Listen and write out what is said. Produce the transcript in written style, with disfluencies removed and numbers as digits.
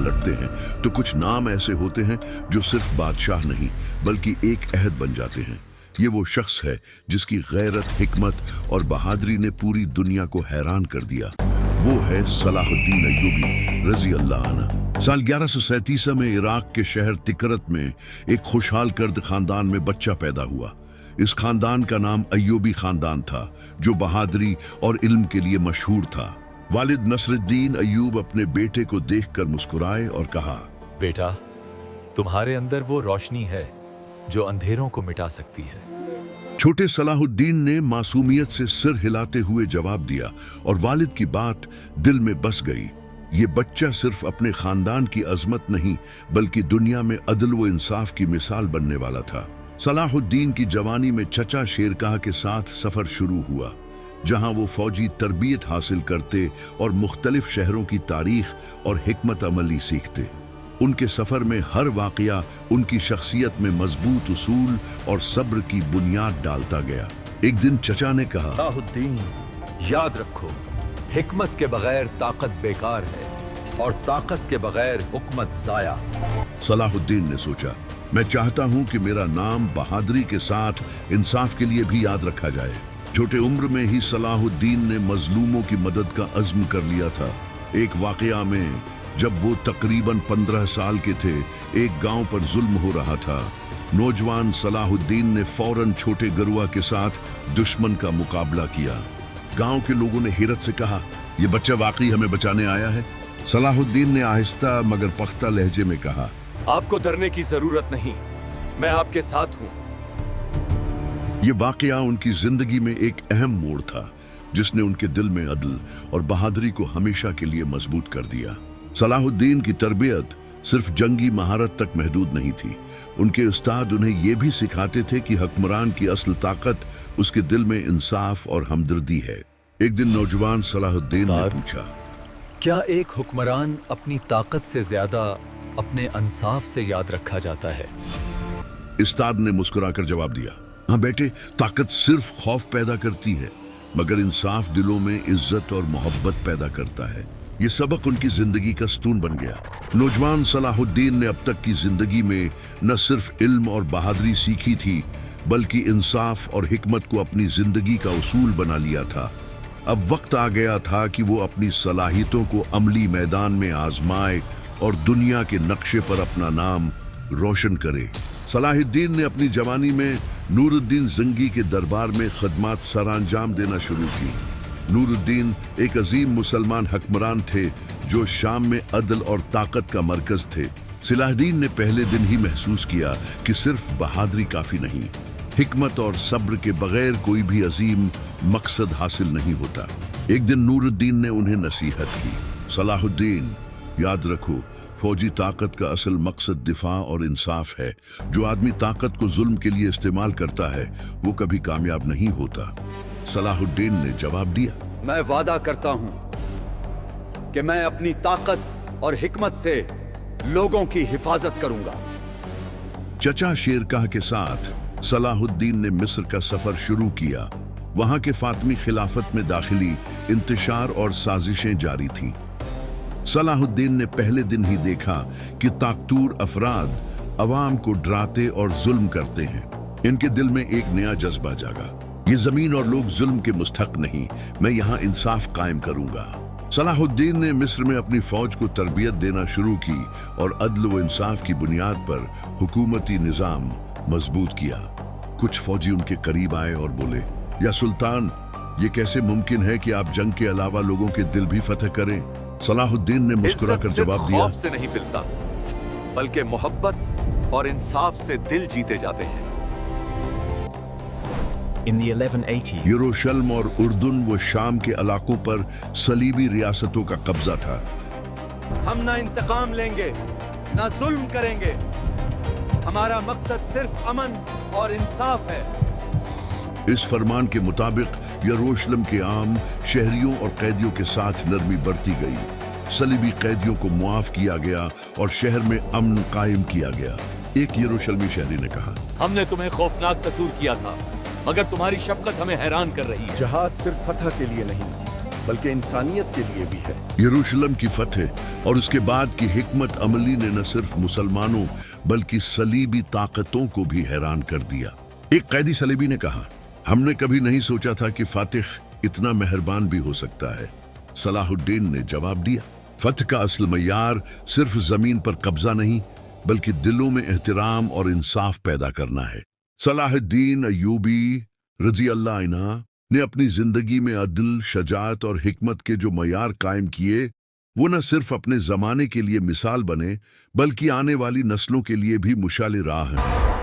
पलटते हैं तो कुछ नाम ऐसे होते हैं जो सिर्फ बादशाह नहीं बल्कि एक अहद बन जाते हैं। ये वो शख्स है जिसकी गैरत, हिकमत और बहादुरी ने पूरी दुनिया को हैरान कर दिया। वो है सलाहुद्दीन अय्यूबी रजी अल्लाह अन्हु। साल 1137 में इराक के शहर तिकरत में एक खुशहाल कर्द खानदान में बच्चा पैदा हुआ। इस खानदान का नाम अय्यूबी खानदान था, जो बहादुरी और इल्म के लिए मशहूर था। वालिद नसरुद्दीन अय्यूब अपने बेटे को देखकर मुस्कुराए और कहा, बेटा, तुम्हारे अंदर वो रोशनी है जो अंधेरों को मिटा सकती है। छोटे सलाहुद्दीन ने मासूमियत से सिर हिलाते हुए जवाब दिया और वालिद की बात दिल में बस गई। ये बच्चा सिर्फ अपने खानदान की अजमत नहीं बल्कि दुनिया में अदल व इंसाफ की मिसाल बनने वाला था। सलाहुद्दीन की जवानी में चचा शेरशाह के साथ सफर शुरू हुआ, जहां वो फौजी तरबियत हासिल करते और मुख्तलिफ शहरों की तारीख और हिकमत अमली सीखते। उनके सफर में हर वाकया उनकी शख्सियत में मजबूत उसूल और सब्र की बुनियाद डालता गया। एक दिन चचा ने कहा, सलाहुद्दीन, याद रखो, हिकमत के बगैर ताकत बेकार है और ताकत के बगैर हुकूमत जाया। सलाहुद्दीन ने सोचा, मैं चाहता हूं कि मेरा नाम बहादुरी के साथ इंसाफ के लिए भी याद रखा जाए। छोटे उम्र में ही सलाहुद्दीन ने मजलूमों की मदद का अज़्म कर लिया था। एक वाकया में जब वो तकरीबन 15 साल के थे, एक गांव पर जुल्म हो रहा था। नौजवान सलाहुद्दीन ने फौरन छोटे गरुआ के साथ दुश्मन का मुकाबला किया। गांव के लोगों ने हैरत से कहा, यह बच्चा वाकई हमें बचाने आया है। सलाहुद्दीन ने आहिस्ता मगर पख्ता लहजे में कहा, आपको डरने की जरूरत नहीं, मैं आपके साथ हूं। ये वाकया उनकी जिंदगी में एक अहम मोड़ था, जिसने उनके दिल में अदल और बहादुरी को हमेशा के लिए मजबूत कर दिया। सलाहुद्दीन की तरबियत सिर्फ जंगी महारत तक महदूद नहीं थी। उनके उस्ताद उन्हें यह भी सिखाते थे कि हुक्मरान की असल ताकत उसके दिल में इंसाफ और हमदर्दी है। एक दिन नौजवान सलाहुद्दीन ने पूछा, क्या एक हुक्मरान अपनी ताकत से ज्यादा अपने इंसाफ से याद रखा जाता है? उस्ताद ने मुस्कुराकर जवाब दिया, हाँ बेटे, ताकत सिर्फ खौफ पैदा करती है मगर इंसाफ दिलों में इज्जत और मोहब्बत पैदा करता है। ये सबक उनकी जिंदगी का स्तून बन गया। नौजवान सलाहुद्दीन ने अब तक की जिंदगी में न सिर्फ इल्म और बहादुरी सीखी थी बल्कि इंसाफ और हिकमत को अपनी जिंदगी का उसूल बना लिया था। अब वक्त आ गया था कि वो अपनी सलाहियतों को अमली मैदान में आजमाए और दुनिया के नक्शे पर अपना नाम रोशन करे। सलाहुद्दीन ने अपनी जवानी में नूरुद्दीन जंगी के दरबार में खदमात सरअंजाम देना शुरू की। नूरुद्दीन एक अजीम मुसलमान हुक्मरान थे जो शाम में अदल और ताकत का मरकज थे। सलाहुद्दीन ने पहले दिन ही महसूस किया कि सिर्फ बहादुरी काफी नहीं, हिकमत और सब्र के बगैर कोई भी अजीम मकसद हासिल नहीं होता। एक दिन नूरुद्दीन ने उन्हें नसीहत की, सलाहुद्दीन, याद रखो, फौजी ताकत का असल मकसद दिफा और इंसाफ है। जो आदमी ताकत को जुल्म के लिए इस्तेमाल करता है वो कभी कामयाब नहीं होता। सलाहुद्दीन ने जवाब दिया, मैं वादा करता हूं कि मैं अपनी ताकत और हिकमत से लोगों की हिफाजत करूंगा। चचा शेरशाह के साथ सलाहुद्दीन ने मिस्र का सफर शुरू किया। वहां के फातमी खिलाफत में दाखिली, इंतशार और साजिशें जारी थीं। सलाहुद्दीन ने पहले दिन ही देखा कि ताकतूर अफराद अवाम को डराते और जुल्म करते हैं। इनके दिल में एक नया जज्बा जागा, ये जमीन और लोग जुल्म के मुस्तहक नहीं, मैं यहाँ इंसाफ कायम करूंगा। सलाहुद्दीन ने मिस्र में अपनी फौज को तरबियत देना शुरू की और अदल व इंसाफ की बुनियाद पर हुकूमती निजाम मजबूत किया। कुछ फौजी उनके करीब आए और बोले, या सुल्तान, ये कैसे मुमकिन है कि आप जंग के अलावा लोगों के दिल भी फतह करें? सलाहुद्दीन ने मुस्कुराकर जवाब दिया, खौफ से नहीं मिलता बल्कि मोहब्बत और इंसाफ से दिल जीते जाते हैं। In the 1180s, यरूशलेम और उर्दुन व शाम के इलाकों पर सलीबी रियासतों का कब्जा था। हम ना इंतकाम लेंगे ना जुल्म करेंगे, हमारा मकसद सिर्फ अमन और इंसाफ है। इस फरमान के मुताबिक यरूशलेम के आम शहरियों और कैदियों के साथ नरमी बरती गई। सलीबी कैदियों को मुआफ किया गया और शहर में अमन कायम किया गया। एक यरूशलेमी शहरी ने कहा, हमने तुम्हें खौफनाक कसूर किया था मगर तुम्हारी शफकत हमें हैरान कर रही है। जहाद सिर्फ फतह के लिए नहीं बल्कि इंसानियत के लिए भी है। यरूशलेम की फतह और उसके बाद की हिकमत अमली ने न सिर्फ मुसलमानों बल्कि सलीबी ताकतों को भी हैरान कर दिया। एक कैदी सलीबी ने कहा, हमने कभी नहीं सोचा था कि फातिह इतना मेहरबान भी हो सकता है। सलाहुद्दीन ने जवाब दिया, फतह का असल मयार सिर्फ जमीन पर कब्जा नहीं बल्कि दिलों में एहतराम और इंसाफ पैदा करना है। सलाहुद्दीन अय्यूबी रजी अल्लाह अन्हु ने अपनी जिंदगी में अदल, शजात और हिकमत के जो मयार कायम किए, वो न सिर्फ अपने जमाने के लिए मिसाल बने बल्कि आने वाली नस्लों के लिए भी मुशाल राह हैं।